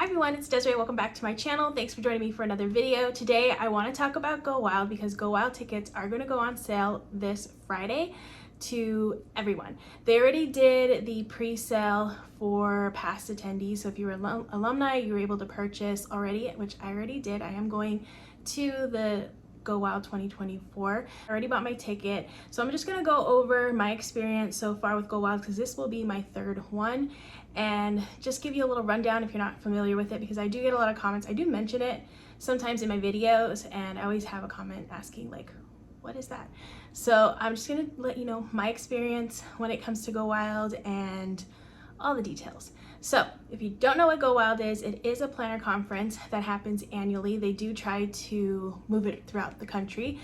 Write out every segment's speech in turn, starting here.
Hi everyone, it's Desiree. Welcome back to my channel. Thanks for joining me for another video. Today I want to talk about Go Wild because Go Wild tickets are going to go on sale this Friday to everyone. They already did the pre-sale for past attendees, so if you were alumni, you were able to purchase already, which I already did. I am going to the Go Wild 2024. I already bought my ticket, so I'm just gonna go over my experience so far with Go Wild because this will be my third one, and just give you a little rundown if you're not familiar with it, because I do get a lot of comments. I do mention it sometimes in my videos, and I always have a comment asking like, what is that? So I'm just gonna let you know my experience when it comes to Go Wild and all the details. So if you don't know what Go Wild is, it is a planner conference that happens annually. They do try to move it throughout the country.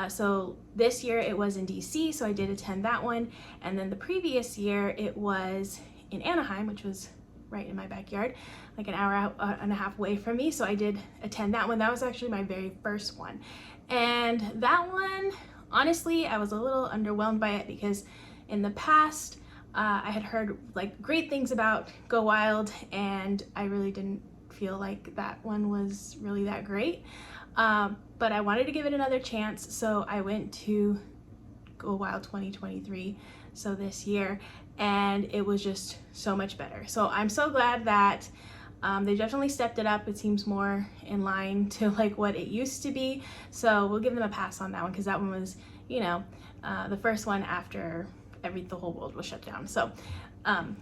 So this year it was in DC, so I did attend that one. And then the previous year it was in Anaheim, which was right in my backyard, like an hour and a half away from me. So I did attend that one. That was actually my very first one. And that one, honestly, I was a little underwhelmed by it because in the past, I had heard like great things about Go Wild, and I really didn't feel like that one was really that great. But I wanted to give it another chance, so I went to Go Wild 2023, so this year, and it was just so much better. So I'm so glad that they definitely stepped it up. It seems more in line to like what it used to be. So we'll give them a pass on that one because that one was, you know, the first one after the whole world was shut down. So,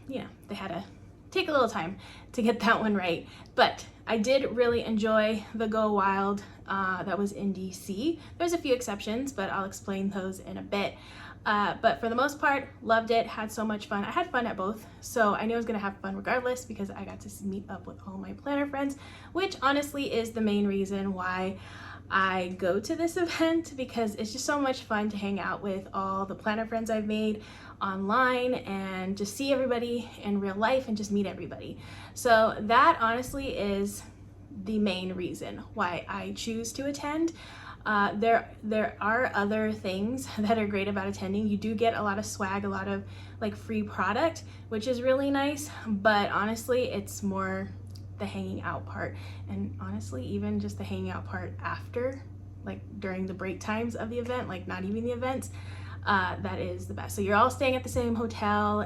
you know, they had to take a little time to get that one right. But I did really enjoy the Go Wild that was in DC. There's a few exceptions, but I'll explain those in a bit. But for the most part, loved it, had so much fun. I had fun at both, so I knew I was gonna have fun regardless because I got to meet up with all my planner friends, which honestly is the main reason why I go to this event, because it's just so much fun to hang out with all the planner friends I've made online and just see everybody in real life and just meet everybody. So that honestly is the main reason why I choose to attend. There are other things that are great about attending. You do get a lot of swag, a lot of like free product, which is really nice, but honestly it's more the hanging out part, and honestly even just the hanging out part after, like during the break times of the event, like not even the events, that is the best. So you're all staying at the same hotel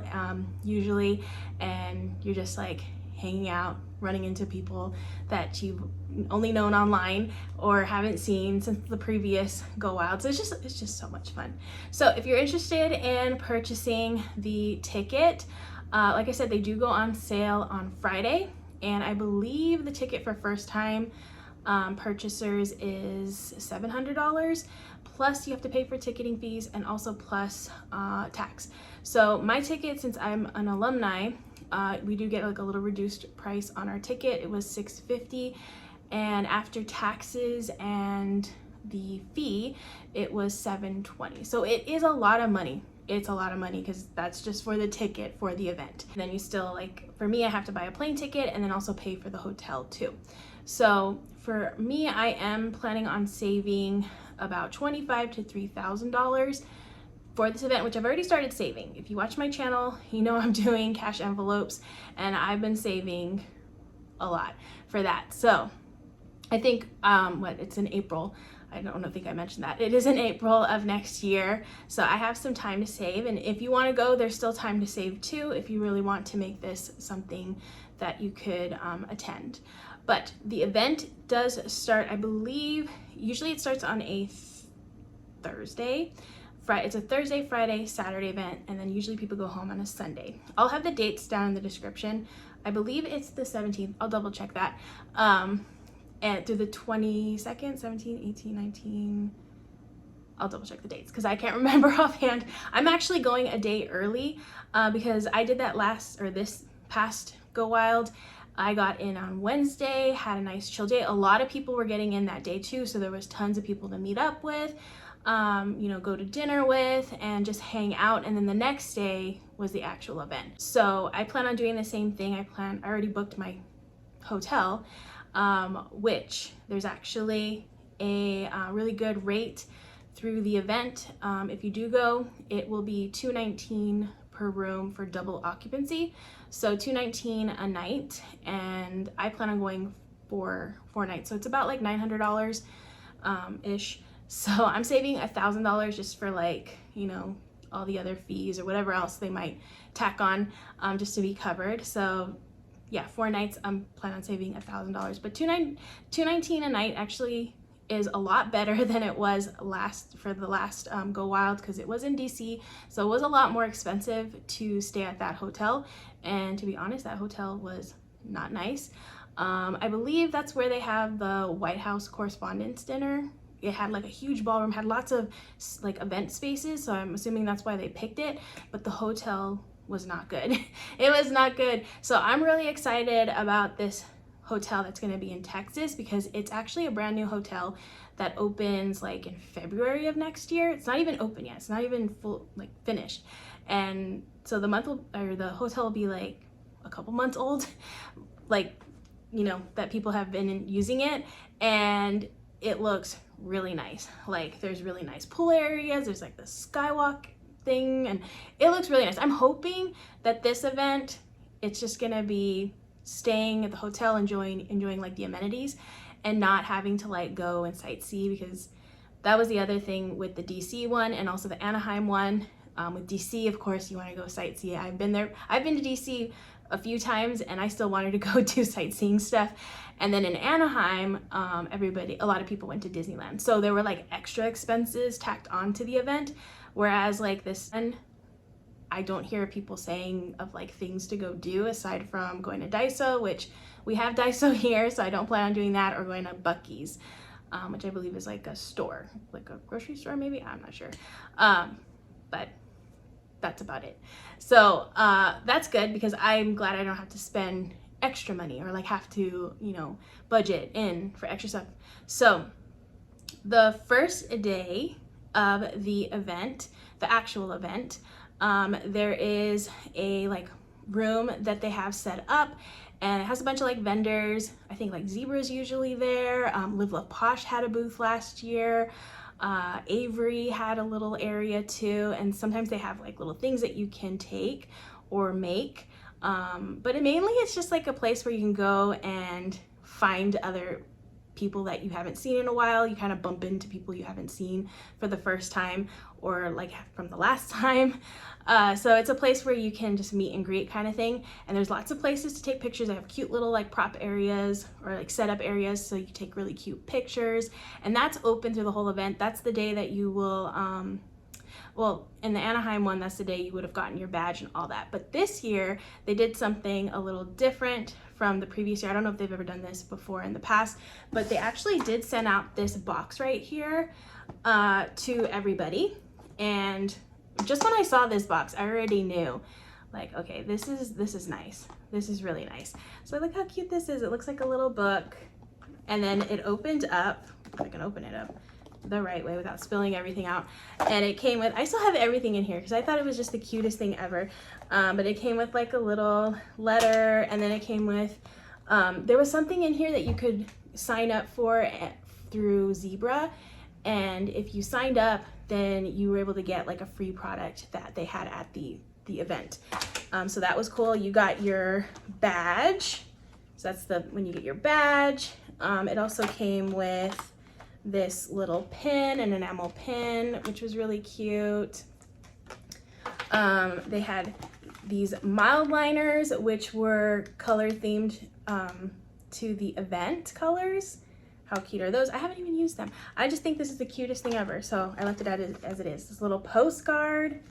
usually, and you're just like hanging out, running into people that you've only known online or haven't seen since the previous Go Wild. So it's just so much fun. So if you're interested in purchasing the ticket, like I said, they do go on sale on Friday, and I believe the ticket for first time purchasers is $700, plus you have to pay for ticketing fees and also plus tax. So my ticket, since I'm an alumni, we do get like a little reduced price on our ticket. It was $650, and after taxes and the fee it was $720. So it is a lot of money. It's a lot of money because that's just for the ticket for the event. And then you still, like for me, I have to buy a plane ticket and then also pay for the hotel too. So for me, I am planning on saving about $2,500 to $3,000 for this event, which I've already started saving. If you watch my channel, you know I'm doing cash envelopes, and I've been saving a lot for that. So I think it's in April. I don't think I mentioned that. It is in April of next year, so I have some time to save, and if you want to go, there's still time to save too if you really want to make this something that you could attend. But the event does start, I believe, usually it starts on a Thursday. It's a Thursday, Friday, Saturday event, and then usually people go home on a Sunday. I'll have the dates down in the description. I believe it's the 17th. I'll double check that. And through the 22nd, 17, 18, 19, I'll double check the dates because I can't remember offhand. I'm actually going a day early because I did that this past Go Wild. I got in on Wednesday, had a nice chill day. A lot of people were getting in that day too, so there was tons of people to meet up with, you know, go to dinner with, and just hang out. And then the next day was the actual event. So I plan on doing the same thing. I already booked my hotel, which there's actually a really good rate through the event. If you do go, it will be $219 per room for double occupancy. So $219 a night, and I plan on going for 4 nights. So it's about like $900 ish. So I'm saving $1,000 just for like, you know, all the other fees or whatever else they might tack on just to be covered. So yeah, 4 nights, I'm planning on saving $1,000, but $219 a night actually is a lot better than it was for the last Go Wild, because it was in DC, so it was a lot more expensive to stay at that hotel. And to be honest, that hotel was not nice. I believe that's where they have the White House Correspondents' Dinner. It had like a huge ballroom, had lots of like event spaces, so I'm assuming that's why they picked it, but the hotel was not good. It was not good. So I'm really excited about this hotel that's going to be in Texas, because it's actually a brand new hotel that opens like in February of next year. It's not even open yet. It's not even full, like finished. And so the hotel will be like a couple months old, like, you know, that people have been using it, and it looks really nice. Like there's really nice pool areas. There's like the skywalk thing, and it looks really nice. I'm hoping that this event, it's just going to be staying at the hotel, enjoying like the amenities, and not having to like go and sightsee, because that was the other thing with the DC one and also the Anaheim one. With DC, of course, you want to go sightsee. I've been to DC a few times, and I still wanted to go do sightseeing stuff. And then in Anaheim, a lot of people went to Disneyland, so there were like extra expenses tacked onto the event. Whereas like this one, I don't hear people saying of like things to go do aside from going to Daiso, which we have Daiso here, so I don't plan on doing that, or going to Buc-ee's, which I believe is like a store, like a grocery store maybe, I'm not sure. But that's about it. So that's good, because I'm glad I don't have to spend extra money or like have to, you know, budget in for extra stuff. So the first day of the event, the actual event, there is a like room that they have set up, and it has a bunch of like vendors. I think like Zebra's usually there. Live Love Posh had a booth last year. Avery had a little area too, and sometimes they have like little things that you can take or make. But mainly it's just like a place where you can go and find other people that you haven't seen in a while. You kind of bump into people you haven't seen for the first time, or like from the last time. So it's a place where you can just meet and greet kind of thing. And there's lots of places to take pictures. They have cute little like prop areas or like setup areas, so you can take really cute pictures. And that's open through the whole event. That's the day that you will, well, in the Anaheim one, that's the day you would have gotten your badge and all that. But this year, they did something a little different from the previous year. I don't know if they've ever done this before in the past, but they actually did send out this box right here to everybody. And just when I saw this box, I already knew, like, okay, this is nice. This is really nice. So look how cute this is. It looks like a little book, and then it opened up. If I can open it up the right way without spilling everything out. And it came with, I still have everything in here because I thought it was just the cutest thing ever. But it came with like a little letter, and then it came with, there was something in here that you could sign up for through Zebra. And if you signed up, then you were able to get like a free product that they had at the event. So that was cool. You got your badge. So that's when you get your badge. It also came with this little pin, an enamel pin, which was really cute. They had these mild liners, which were color themed to the event colors. How cute are those? I haven't even used them. I just think this is the cutest thing ever, so I left it as it is. This little postcard.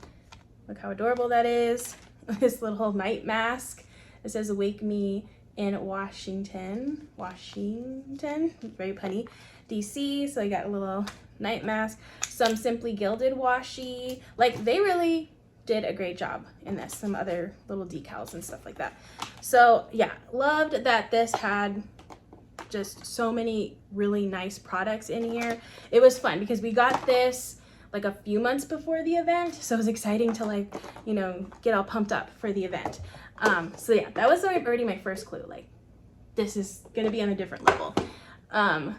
Look how adorable that is. This little night mask. It says "Wake Me in Washington." Very punny. DC. So you got a little night mask. Some Simply Gilded washi. Like, they really did a great job in this. Some other little decals and stuff like that. So yeah, loved that this had just so many really nice products in here. It was fun because we got this like a few months before the event, so it was exciting to, like, you know, get all pumped up for the event. So yeah, that was already my first clue, like, this is gonna be on a different level.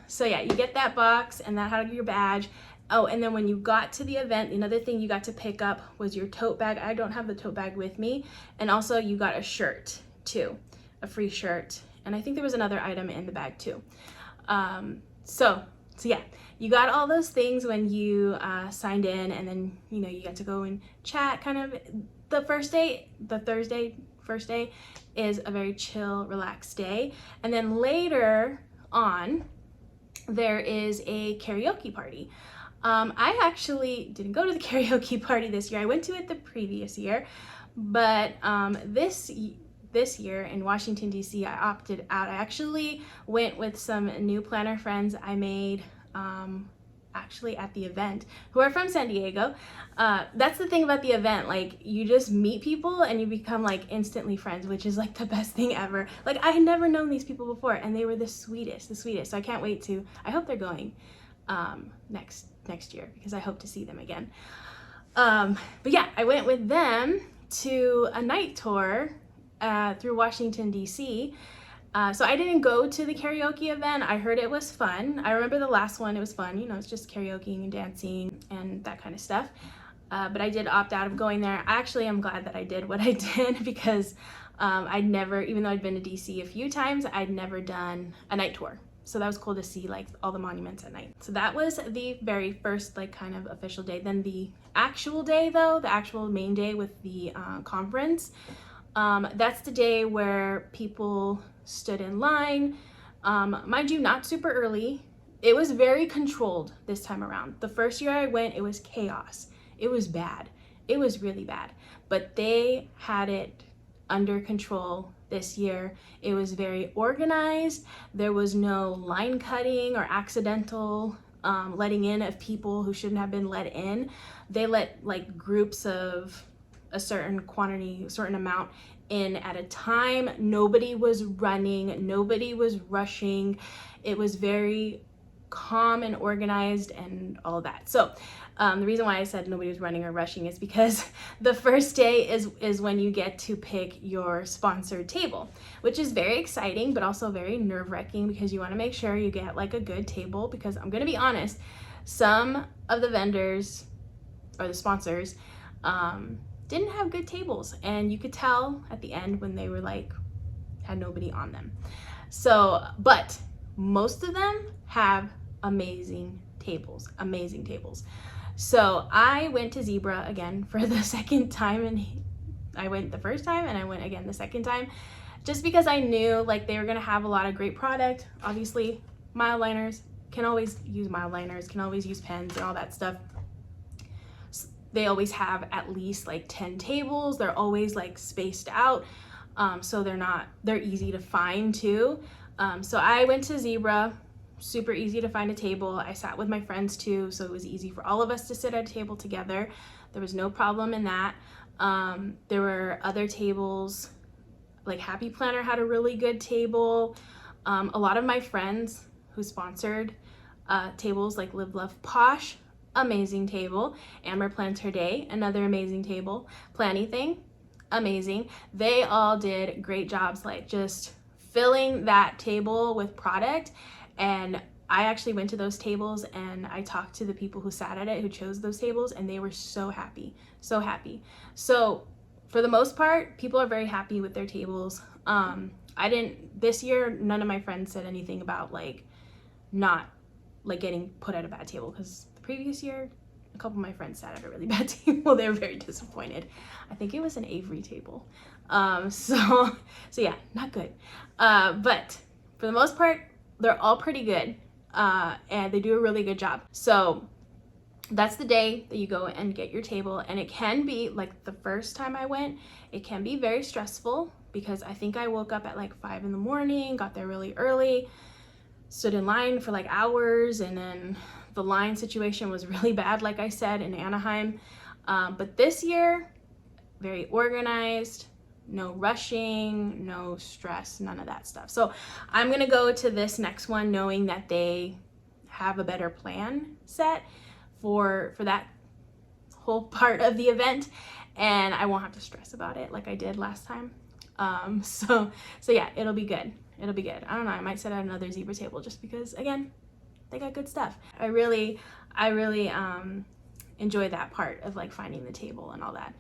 So yeah, you get that box, and that had your badge, Oh, and then when you got to the event, another thing you got to pick up was your tote bag. I don't have the tote bag with me. And also you got a shirt too, a free shirt. And I think there was another item in the bag too. So yeah, you got all those things when you signed in, and then, you know, you got to go and chat kind of. The first day, the Thursday, first day is a very chill, relaxed day. And then later on, there is a karaoke party. I actually didn't go to the karaoke party this year. I went to it the previous year, but this year in Washington, D.C., I opted out. I actually went with some new planner friends I made actually at the event, who are from San Diego. That's the thing about the event, like, you just meet people and you become like instantly friends, which is like the best thing ever. Like, I had never known these people before, and they were the sweetest. So I can't wait to, I hope they're going next year, because I hope to see them again. But yeah, I went with them to a night tour through Washington, D.C. So I didn't go to the karaoke event. I heard it was fun. I remember the last one, it was fun. You know, it's just karaoke and dancing and that kind of stuff. But I did opt out of going there. I actually am glad that I did what I did, because I'd never, even though I'd been to DC a few times, I'd never done a night tour. So that was cool to see like all the monuments at night. So that was the very first like kind of official day. Then the actual day though, the actual main day with the conference, that's the day where people stood in line. Mind you, not super early. It was very controlled this time around. The first year I went, it was chaos. It was bad. It was really bad. But they had it under control this year. It was very organized. There was no line cutting or accidental letting in of people who shouldn't have been let in. They let like groups of a certain quantity, a certain amount in at a time. Nobody was running, nobody was rushing. It was very calm and organized and all that. So the reason why I said nobody was running or rushing is because the first day is when you get to pick your sponsored table, which is very exciting, but also very nerve-wracking, because you want to make sure you get like a good table. Because I'm going to be honest, some of the vendors or the sponsors didn't have good tables, and you could tell at the end when they were like had nobody on them. So, but most of them have amazing tables. So I went to Zebra again for the second time, and I went the first time and I went again the second time, just because I knew like they were gonna have a lot of great product. Obviously, mild liners, can always use mild liners, can always use pens and all that stuff. They always have at least like 10 tables. They're always like spaced out. So they're easy to find too. So I went to Zebra, super easy to find a table. I sat with my friends too, so it was easy for all of us to sit at a table together. There was no problem in that. There were other tables, like Happy Planner had a really good table. A lot of my friends who sponsored tables, like Live Love Posh, amazing table. Amber Plans Her Day, another amazing table. Planything, amazing. They all did great jobs, like just filling that table with product. And I actually went to those tables and I talked to the people who sat at it, who chose those tables, and they were so happy, so happy. So for the most part, people are very happy with their tables. This year, none of my friends said anything about like not like getting put at a bad table, because the previous year, a couple of my friends sat at a really bad table. They were very disappointed. I think it was an Avery table. So yeah, not good. But for the most part, they're all pretty good, and they do a really good job. So that's the day that you go and get your table, and it can be, like the first time I went, it can be very stressful, because I think I woke up at like 5 in the morning, got there really early, stood in line for like hours, and then the line situation was really bad, like I said, in Anaheim. But this year, very organized, no rushing, no stress, none of that stuff. So I'm gonna go to this next one knowing that they have a better plan set for that whole part of the event, and I won't have to stress about it like I did last time. So yeah, it'll be good. It'll be good. I don't know, I might set out another Zebra table just because, again, they got good stuff. I I really enjoy that part of like finding the table and all that.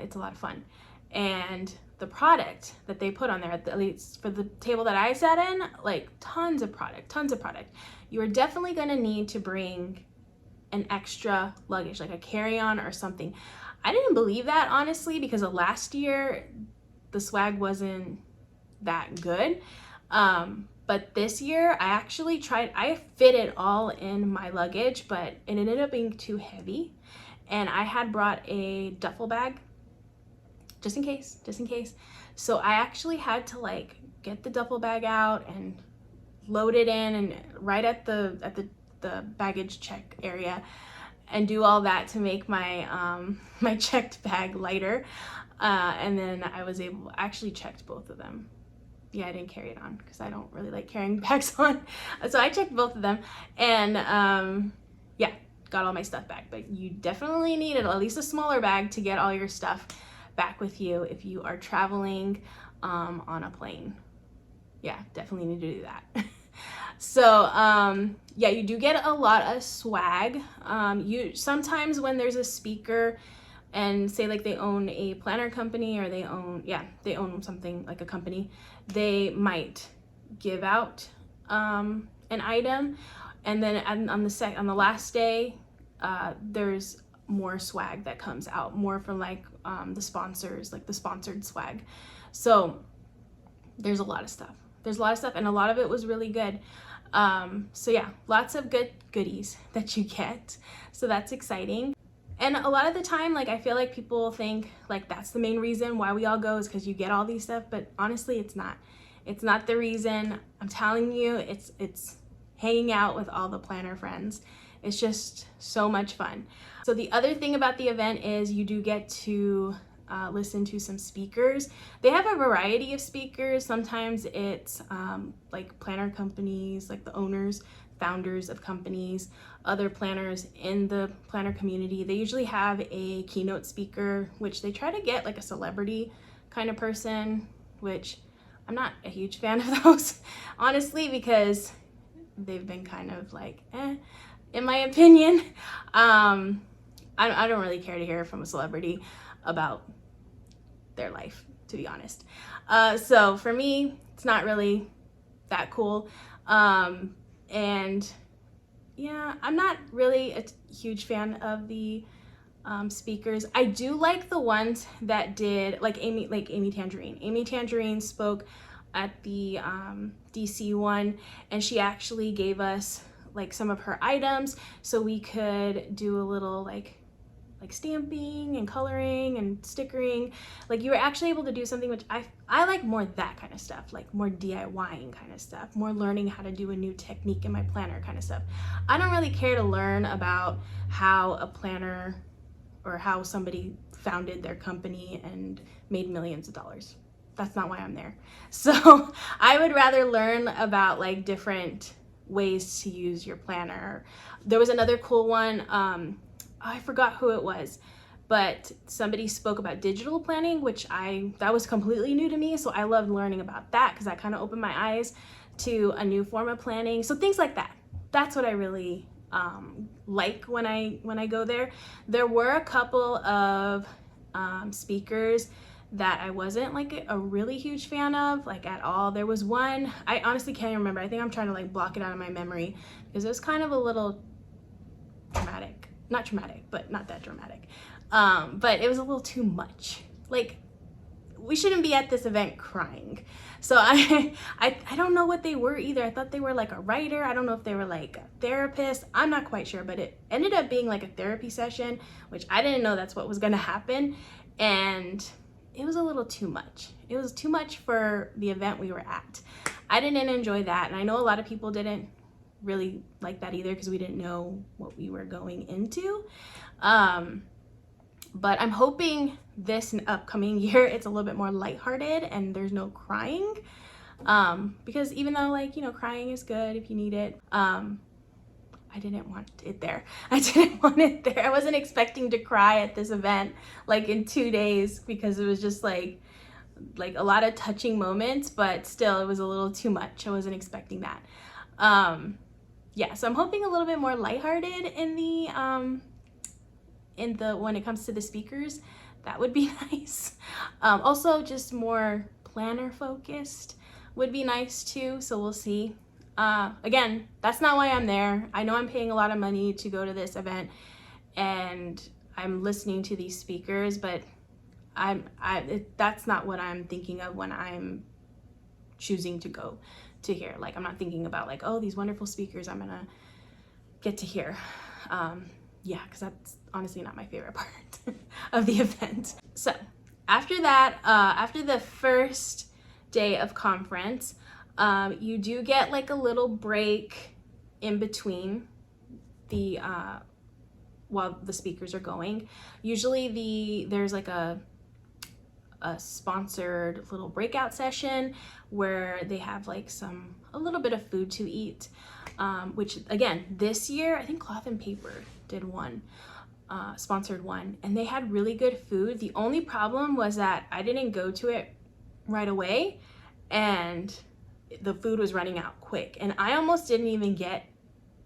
It's a lot of fun. And the product that they put on there, at least for the table that I sat in, like tons of product. You are definitely gonna need to bring an extra luggage, like a carry-on or something. I didn't believe that, honestly, because of last year, the swag wasn't that good. But this year I actually tried, I fit it all in my luggage, but it ended up being too heavy. And I had brought a duffel bag just in case. So I actually had to like get the duffel bag out and load it in, and right at the baggage check area, and do all that to make my my checked bag lighter. And then I was able, I actually checked both of them. Yeah, I didn't carry it on because I don't really like carrying bags on. So I checked both of them, and yeah, got all my stuff back. But you definitely needed at least a smaller bag to get all your stuff back with you if you are traveling on a plane. Yeah, definitely need to do that. So yeah, you do get a lot of swag. You sometimes when there's a speaker and say like they own a planner company, or they own something like a company, they might give out an item, and then on the last day there's more swag that comes out, more from like the sponsors, like the sponsored swag. So there's a lot of stuff, and a lot of it was really good. So yeah, lots of good goodies that you get, so that's exciting. And a lot of the time, like, I feel like people think like that's the main reason why we all go, is because you get all these stuff, but honestly it's not the reason. I'm telling you, it's hanging out with all the planner friends. It's just so much fun. So the other thing about the event is you do get to listen to some speakers. They have a variety of speakers. Sometimes it's like planner companies, like the owners, founders of companies, other planners in the planner community. They usually have a keynote speaker, which they try to get like a celebrity kind of person, which I'm not a huge fan of those, honestly, because they've been kind of like, in my opinion. I don't really care to hear from a celebrity about their life, to be honest. So for me, it's not really that cool. And yeah, I'm not really a huge fan of the speakers. I do like the ones that did, like Amy Tangerine. Amy Tangerine spoke at the DC one, and she actually gave us like some of her items so we could do a little like stamping and coloring and stickering. Like, you were actually able to do something which I like more, that kind of stuff, like more DIYing kind of stuff, more learning how to do a new technique in my planner kind of stuff. I don't really care to learn about how a planner or how somebody founded their company and made millions of dollars. That's not why I'm there. So I would rather learn about like different ways to use your planner. There was another cool one, I forgot who it was, but somebody spoke about digital planning, which that was completely new to me. So I loved learning about that because that kind of opened my eyes to a new form of planning. So things like that. That's what I really like when I go there. There were a couple of speakers that I wasn't like a really huge fan of, like at all. There was one, I honestly can't remember. I think I'm trying to like block it out of my memory because it was kind of a little dramatic. Not traumatic, but not that dramatic. But it was a little too much. Like, we shouldn't be at this event crying. So I don't know what they were either. I thought they were like a writer. I don't know if they were like a therapist. I'm not quite sure, but it ended up being like a therapy session, which I didn't know that's what was gonna happen. And it was a little too much. It was too much for the event we were at. I didn't enjoy that. And I know a lot of people didn't really like that either because we didn't know what we were going into. But I'm hoping this upcoming year it's a little bit more lighthearted and there's no crying, because even though, like, you know, crying is good if you need it, I didn't want it there. I didn't want it there. I wasn't expecting to cry at this event like in 2 days because it was just like a lot of touching moments, but still it was a little too much. I wasn't expecting that. yeah, so I'm hoping a little bit more lighthearted in the when it comes to the speakers. That would be nice. Also, just more planner focused would be nice too, so we'll see. Again, that's not why I'm there. I know I'm paying a lot of money to go to this event and I'm listening to these speakers, but that's not what I'm thinking of when I'm choosing to go to hear. Like, I'm not thinking about like, oh, these wonderful speakers I'm gonna get to hear. Yeah, because that's honestly not my favorite part of the event. So after that, after the first day of conference, you do get like a little break in between the while the speakers are going. Usually there's like a sponsored little breakout session where they have like a little bit of food to eat, which again, this year I think Cloth and Paper did one, sponsored one, and they had really good food. The only problem was that I didn't go to it right away and the food was running out quick, and I almost didn't even get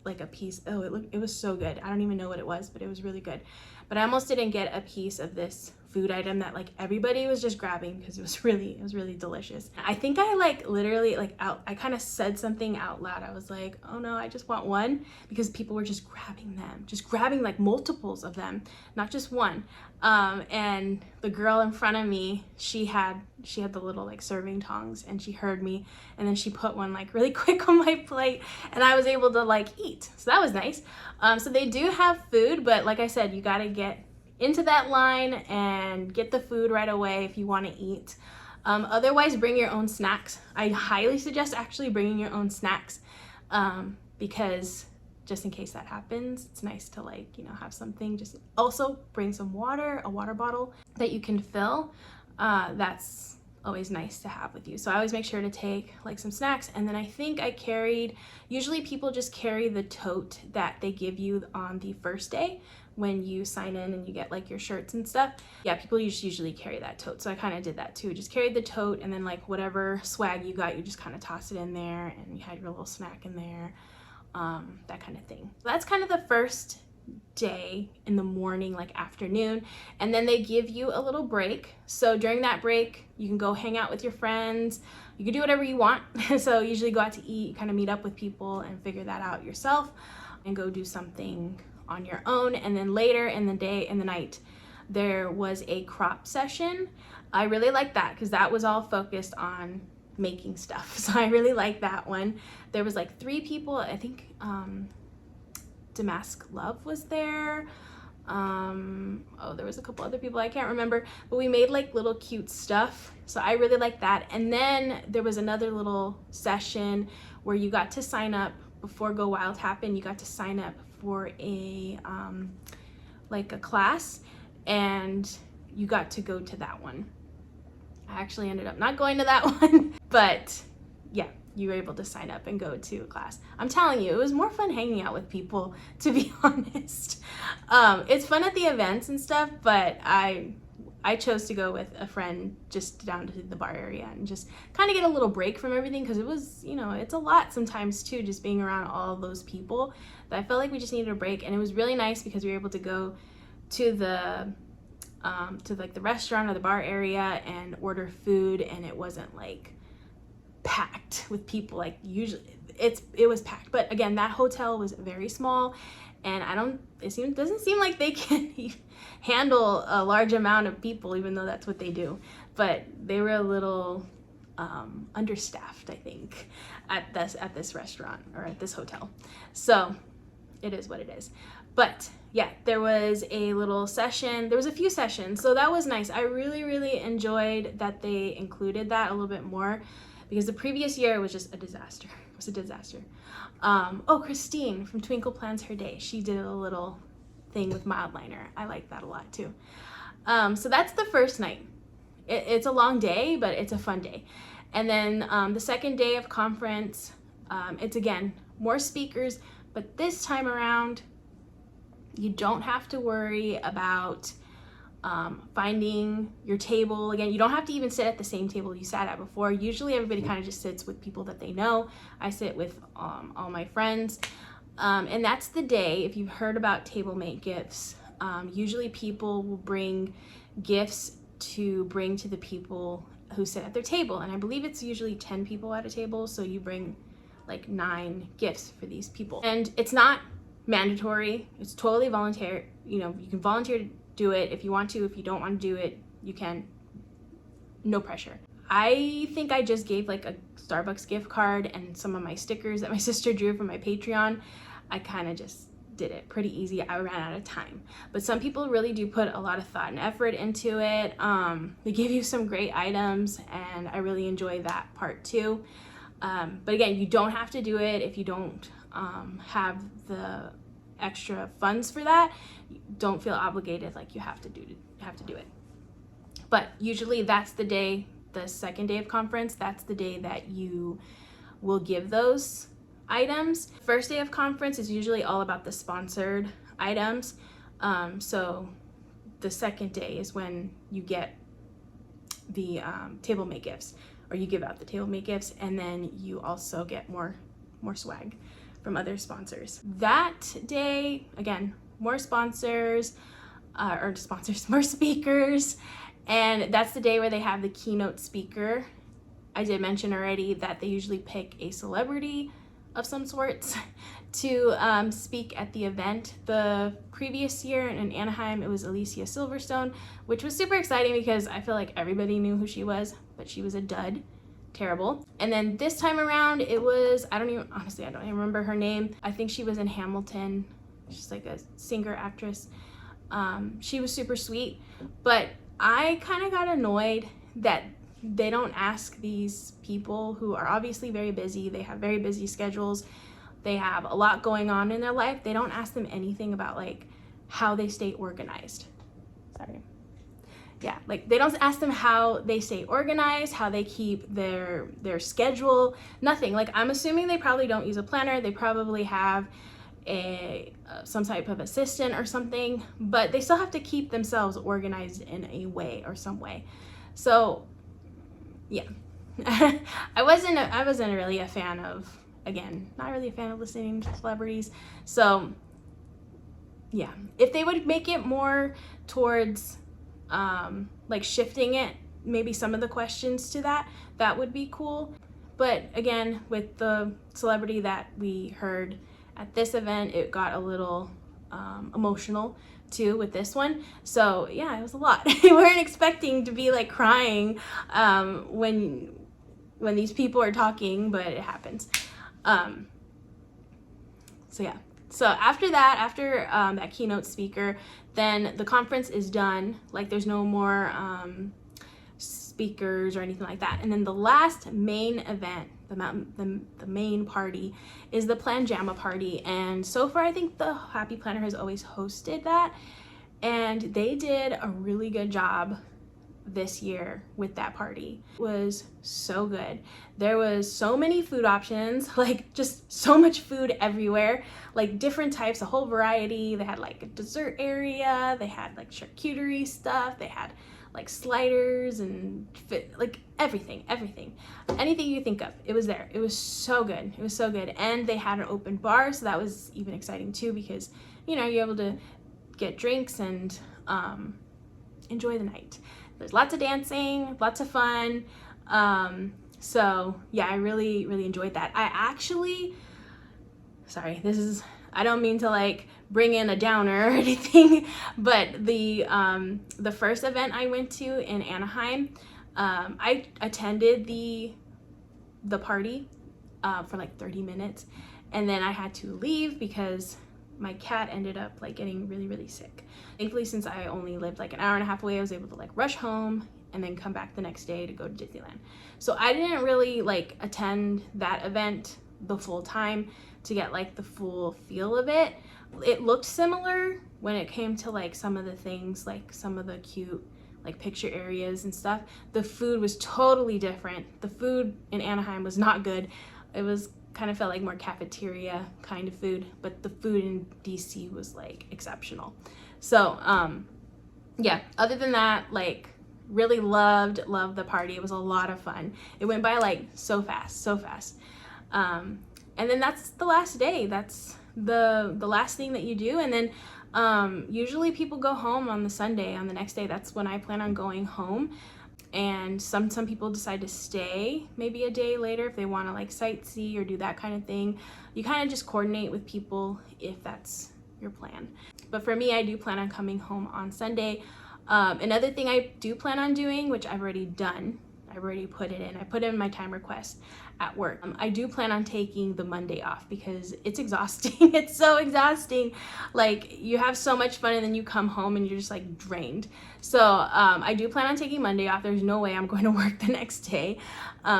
like a piece. Oh, it was so good. I don't even know what it was, but it was really good. But I almost didn't get a piece of this food item that like everybody was just grabbing because it was really delicious. I think I like literally like I kind of said something out loud. I was like, oh no, I just want one, because people were just grabbing them, just grabbing like multiples of them, not just one. And the girl in front of me, she had the little like serving tongs, and she heard me, and then she put one like really quick on my plate, and I was able to like eat. So that was nice. So they do have food, but like I said, you got to get into that line and get the food right away if you want to eat. Otherwise, bring your own snacks. I highly suggest actually bringing your own snacks, because just in case that happens, it's nice to like, you know, have something. Just also bring some water, a water bottle that you can fill. That's always nice to have with you. So I always make sure to take like some snacks. And then I think I carried, usually people just carry the tote that they give you on the first day when you sign in and you get like your shirts and stuff. Yeah, people usually carry that tote. So I kind of did that too. Just carried the tote, and then like whatever swag you got, you just kind of toss it in there, and you had your little snack in there, that kind of thing. So that's kind of the first day in the morning, like afternoon, and then they give you a little break. So during that break, you can go hang out with your friends. You can do whatever you want. So usually go out to eat, kind of meet up with people and figure that out yourself, and go do something on your own. And then later in the day, in the night, there was a crop session. I really liked that because that was all focused on making stuff. So I really liked that one. There was like 3 people, I think Damask Love was there. Oh, there was a couple other people I can't remember, but we made like little cute stuff. So I really liked that. And then there was another little session where you got to sign up before Go Wild happened. You got to sign up for a like a class, and you got to go to that one. I actually ended up not going to that one, but yeah, you were able to sign up and go to a class. I'm telling you, it was more fun hanging out with people, to be honest. It's fun at the events and stuff, but I chose to go with a friend just down to the bar area and just kind of get a little break from everything, because it was, you know, it's a lot sometimes too, just being around all of those people, that I felt like we just needed a break. And it was really nice because we were able to go to the like the restaurant or the bar area and order food, and it wasn't like packed with people. Like usually it was packed, but again, that hotel was very small, and it doesn't seem like they can handle a large amount of people, even though that's what they do. But they were a little understaffed, I think, at this restaurant or at this hotel. So it is what it is. But yeah, there was a little session. There was a few sessions, so that was nice. I really enjoyed that they included that a little bit more, because the previous year was just a disaster. It was a disaster. Oh, Christine from Twinkle Plans Her Day, she did a little thing with mild liner. I like that a lot too. So that's the first night. It's a long day, but it's a fun day. And then the second day of conference, it's again more speakers, but this time around you don't have to worry about finding your table. Again, you don't have to even sit at the same table you sat at before. Usually everybody kind of just sits with people that they know. I sit with all my friends. And that's the day, if you've heard about table mate gifts, usually people will bring gifts to bring to the people who sit at their table. And I believe it's usually 10 people at a table, so you bring like 9 gifts for these people. And it's not mandatory, it's totally voluntary. You know, you can volunteer to do it if you want to. If you don't want to do it, you can. No pressure. I think I just gave like a Starbucks gift card and some of my stickers that my sister drew from my Patreon. I kind of just did it pretty easy. I ran out of time. But some people really do put a lot of thought and effort into it. They give you some great items, and I really enjoy that part too. But again, you don't have to do it if you don't have the extra funds for that. Don't feel obligated like you have to do it. But usually that's the day, the second day of conference, that's the day that you will give those items. First day of conference is usually all about the sponsored items. So the second day is when you get the table mate gifts, or you give out the table mate gifts, and then you also get more swag from other sponsors. That day, again, more sponsors, more speakers, and that's the day where they have the keynote speaker. I did mention already that they usually pick a celebrity of some sorts to speak at the event. The previous year in Anaheim, it was Ilysse Silverstone, which was super exciting because I feel like everybody knew who she was, but she was a dud. Terrible. And then this time around, it was, I don't even remember her name. I think she was in Hamilton. She's like a singer, actress. She was super sweet, but I kind of got annoyed that they don't ask these people who are obviously very busy. They have very busy schedules. They have a lot going on in their life. They don't ask them anything about like how they stay organized. Sorry. Yeah, like they don't ask them how they stay organized, how they keep their schedule, nothing. Like I'm assuming they probably don't use a planner. They probably have some type of assistant or something, but they still have to keep themselves organized in a way or some way. So yeah, I wasn't really a fan of, again, not really a fan of listening to celebrities. So yeah, if they would make it more towards like shifting it, maybe some of the questions to that would be cool. But again, with the celebrity that we heard at this event, it got a little emotional too with this one. So yeah, it was a lot. We weren't expecting to be like crying when these people are talking, but it happens. So yeah. So after that, that keynote speaker, then the conference is done. Like there's no more speakers or anything like that. And then the last main event, the main party, is the Planjama party. And so far, I think the Happy Planner has always hosted that, and they did a really good job this year with that party. It was so good. There was so many food options, like just so much food everywhere, like different types, a whole variety. They had like a dessert area, they had like charcuterie stuff, they had like sliders and like everything, anything you think of, it was there. It was so good. It was so good. And they had an open bar, so that was even exciting too, because you know, you're able to get drinks and enjoy the night. There's lots of dancing, lots of fun. So yeah, I really enjoyed that. I don't mean to like bring in a downer or anything, but the first event I went to in Anaheim, I attended the party for like 30 minutes, and then I had to leave because my cat ended up like getting really sick. Thankfully, since I only lived like an hour and a half away, I was able to like rush home and then come back the next day to go to Disneyland. So I didn't really like attend that event the full time to get like the full feel of it. It looked similar when it came to like some of the things, like some of the cute like picture areas and stuff. The food was totally different. The food in Anaheim was not good. It was kind of felt like more cafeteria kind of food, but the food in DC was like exceptional. So yeah, other than that, like really loved the party. It was a lot of fun. It went by like so fast. And then that's the last day. That's the last thing that you do. And then usually people go home on the Sunday, on the next day. That's when I plan on going home. And some people decide to stay maybe a day later if they want to like sightsee or do that kind of thing. You kind of just coordinate with people if that's your plan. But for me, I do plan on coming home on Sunday. Another thing I do plan on doing, which I've already done, I've already put it in. I put in my time request at work. I do plan on taking the Monday off because it's exhausting. It's so exhausting. Like, you have so much fun and then you come home and you're just like drained. So I do plan on taking Monday off. There's no way I'm going to work the next day.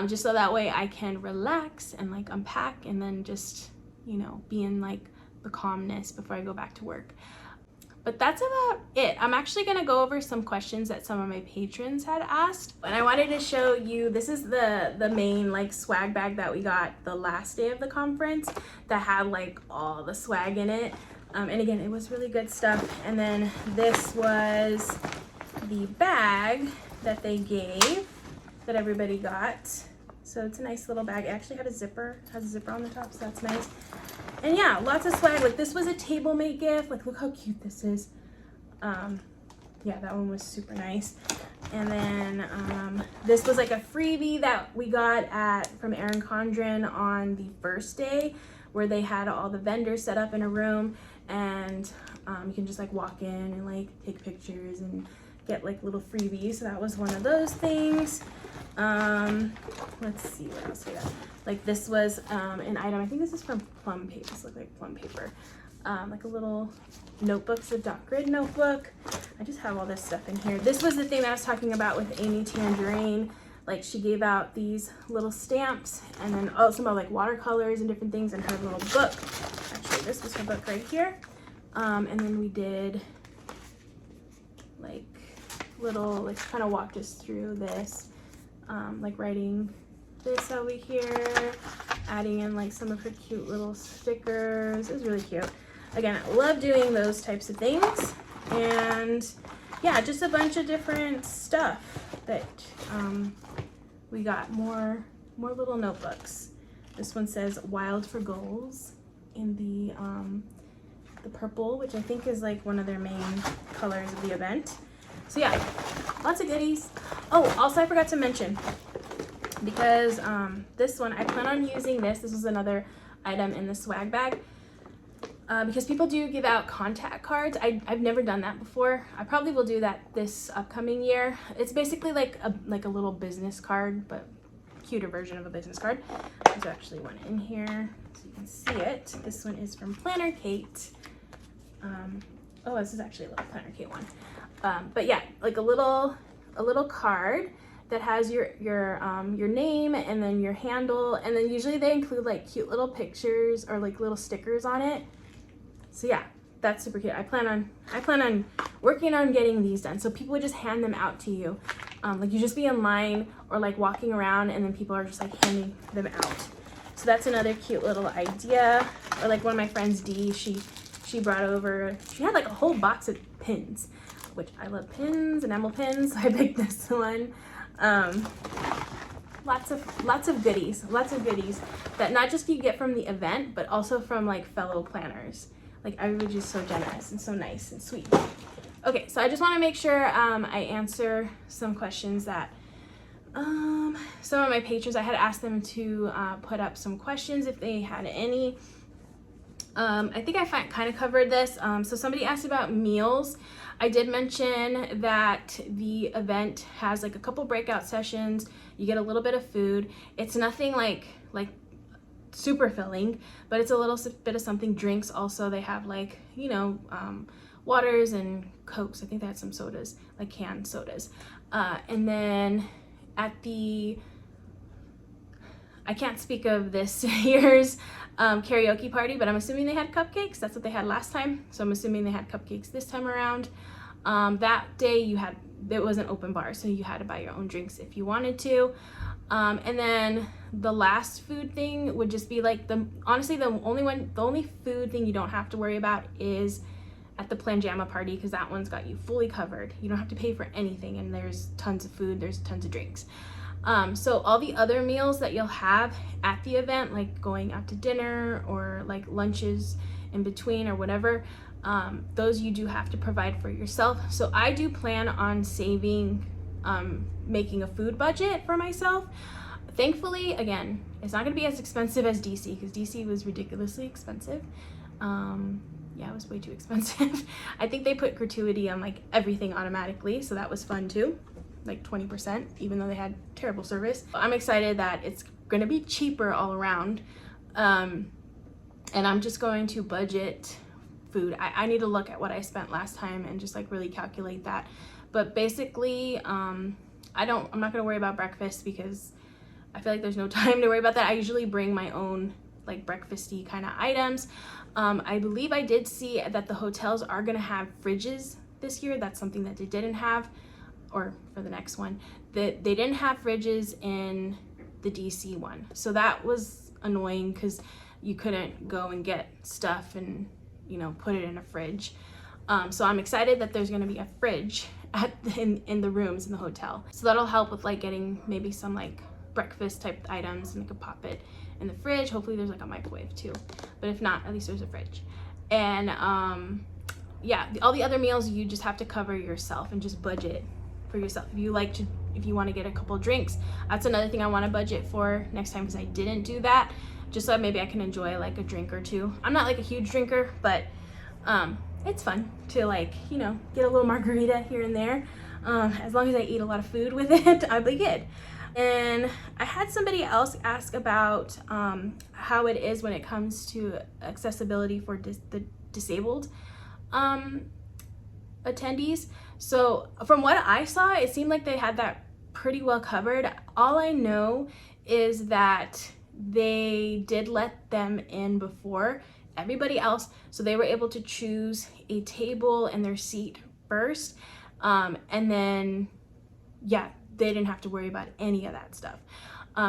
Just so that way I can relax and like unpack and then just, you know, be in like the calmness before I go back to work. But that's about it. I'm actually gonna go over some questions that some of my patrons had asked. And I wanted to show you, this is the main like swag bag that we got the last day of the conference that had like all the swag in it. And again, it was really good stuff. And then this was the bag that they gave, that everybody got. So it's a nice little bag. It actually had a zipper, has a zipper on the top, so that's nice. And yeah, lots of swag. Like, this was a table mate gift. Like, look how cute this is. Yeah, that one was super nice. And then this was like a freebie that we got from Erin Condren on the first day, where they had all the vendors set up in a room, and you can just like walk in and like take pictures and get like little freebies. So that was one of those things. Let's see what else we got. Like, this was an item, I think this is from plum paper. This looks like plum paper. Like a little notebook, it's a dot grid notebook. I just have all this stuff in here. This was the thing that I was talking about with Amy Tangerine. Like, she gave out these little stamps and then some like watercolors and different things in her little book. Actually, this was her book right here. And then we did like little, like, kind of walked us through this, like writing this over here, adding in like some of her cute little stickers. It was really cute. Again, I love doing those types of things. And yeah, just a bunch of different stuff that we got. More little notebooks. This one says Wild for Goals in the purple, which I think is like one of their main colors of the event. So yeah, lots of goodies. Oh, also I forgot to mention, because this one, I plan on using this. This was another item in the swag bag. Because people do give out contact cards. I've never done that before. I probably will do that this upcoming year. It's basically like a little business card, but cuter version of a business card. There's actually one in here, so you can see it. This one is from Planner Kate. Oh, this is actually a little Planner Kate one. But yeah, like a little card that has your name and then your handle, and then usually they include like cute little pictures or like little stickers on it. So yeah, that's super cute. I plan on working on getting these done, so people would just hand them out to you. Like, you just be in line or like walking around and then people are just like handing them out. So that's another cute little idea. Or like one of my friends, Dee, she brought over, she had like a whole box of pins, which I love pins, enamel pins, so I picked this one. Lots of goodies that not just you get from the event, but also from like fellow planners. Like, everybody's just so generous and so nice and sweet. Okay, so I just want to make sure I answer some questions that some of my patrons, I had asked them to put up some questions if they had any. I think I kind of covered this. So somebody asked about meals. I did mention that the event has like a couple breakout sessions. You get a little bit of food. It's nothing like super filling, but it's a little bit of something. Drinks also, they have like, you know, waters and Cokes. I think they had some sodas, like canned sodas. And then at the, I can't speak of this year's karaoke party, but I'm assuming they had cupcakes. That's what they had last time, so I'm assuming they had cupcakes this time around. That day it was an open bar, so you had to buy your own drinks if you wanted to. And then the last food thing would just be like honestly the only food thing you don't have to worry about is at the Planjama party, because that one's got you fully covered. You don't have to pay for anything, and there's tons of food, there's tons of drinks. So all the other meals that you'll have at the event, like going out to dinner or like lunches in between or whatever, those you do have to provide for yourself. So I do plan on saving, making a food budget for myself. Thankfully, again, it's not gonna be as expensive as DC, because DC was ridiculously expensive. Yeah, it was way too expensive. I think they put gratuity on like everything automatically, so that was fun too, like 20%, even though they had terrible service. I'm excited that it's gonna be cheaper all around, and I'm just going to budget food. I need to look at what I spent last time and just like really calculate that. But basically, I'm not gonna worry about breakfast because I feel like there's no time to worry about that. I usually bring my own like breakfasty kind of items. I believe I did see that the hotels are gonna have fridges this year. That's something that they didn't have, or for the next one, that they didn't have fridges in the DC one. So that was annoying because you couldn't go and get stuff and, you know, put it in a fridge. So I'm excited that there's gonna be a fridge in the rooms in the hotel. So that'll help with like getting maybe some like breakfast type items, and I could pop it in the fridge. Hopefully there's like a microwave too, but if not, at least there's a fridge. And yeah, all the other meals you just have to cover yourself and just budget for yourself. If you want to get a couple drinks, that's another thing I want to budget for next time, because I didn't do that, just so maybe I can enjoy like a drink or two. I'm not like a huge drinker, but it's fun to like, you know, get a little margarita here and there. As long as I eat a lot of food with it, I'll be good. And I had somebody else ask about how it is when it comes to accessibility for the disabled attendees. So from what I saw, it seemed like they had that pretty well covered. All I know is that they did let them in before everybody else, so they were able to choose a table and their seat first, and then yeah, they didn't have to worry about any of that stuff.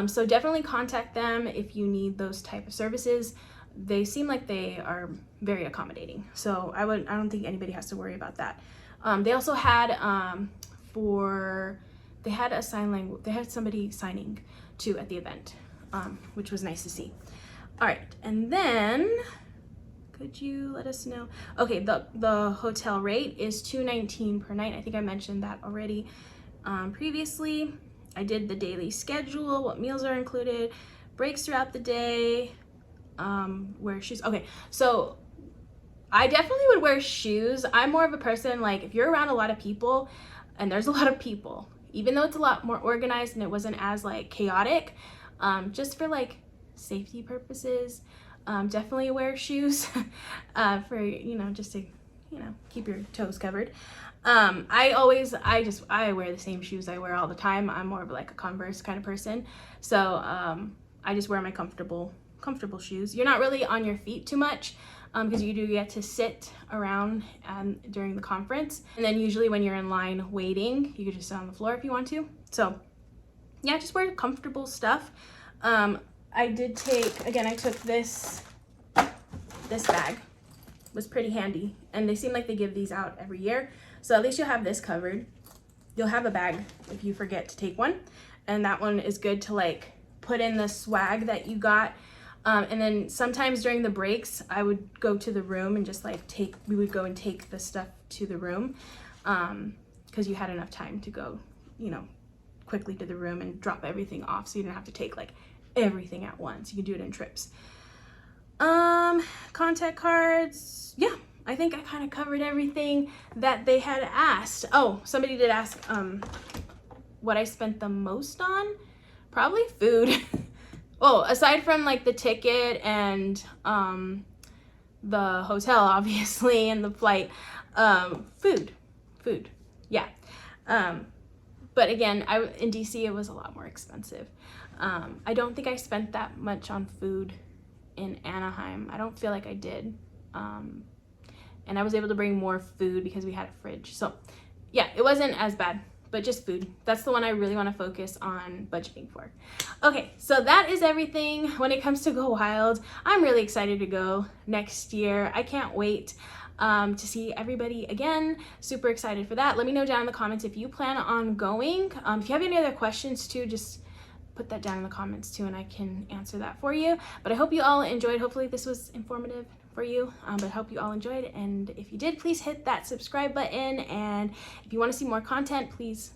So definitely contact them if you need those type of services. They seem like they are very accommodating, so I don't think anybody has to worry about that. They also had they had a sign language, they had somebody signing too at the event, which was nice to see. All right, and then could you let us know? Okay, the hotel rate is $219 per night. I think I mentioned that already previously. I did the daily schedule, what meals are included, breaks throughout the day, wear shoes. Okay, so I definitely would wear shoes. I'm more of a person, like if you're around a lot of people, and there's a lot of people, even though it's a lot more organized and it wasn't as like chaotic, just for like safety purposes, definitely wear shoes for, you know, just to, you know, keep your toes covered. I wear the same shoes I wear all the time. I'm more of like a Converse kind of person. So I just wear my comfortable shoes. You're not really on your feet too much, because you do get to sit around during the conference. And then usually when you're in line waiting, you can just sit on the floor if you want to. So yeah, just wear comfortable stuff. I did take, again, I took this bag. It was pretty handy, and they seem like they give these out every year. So at least you'll have this covered. You'll have a bag if you forget to take one. And that one is good to like put in the swag that you got. And then sometimes during the breaks, I would go to the room and just like we would go and take the stuff to the room, because you had enough time to go, you know, quickly to the room and drop everything off, so you didn't have to take like everything at once. You can do it in trips. Contact cards, yeah, I think I kind of covered everything that they had asked. Oh, somebody did ask what I spent the most on. Probably food. Oh, aside from like the ticket and the hotel, obviously, and the flight, food, yeah. But again, in DC it was a lot more expensive. I don't think I spent that much on food in Anaheim. I don't feel like I did. And I was able to bring more food because we had a fridge. So yeah, it wasn't as bad, but just food. That's the one I really want to focus on budgeting for. Okay, so that is everything when it comes to Go Wild. I'm really excited to go next year. I can't wait to see everybody again. Super excited for that. Let me know down in the comments if you plan on going. If you have any other questions too, just put that down in the comments too, and I can answer that for you. But I hope you all enjoyed. Hopefully this was informative for you, but I hope you all enjoyed, and if you did, please hit that subscribe button, and if you want to see more content, please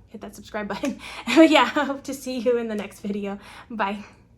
hit that subscribe button. But yeah, I hope to see you in the next video. Bye.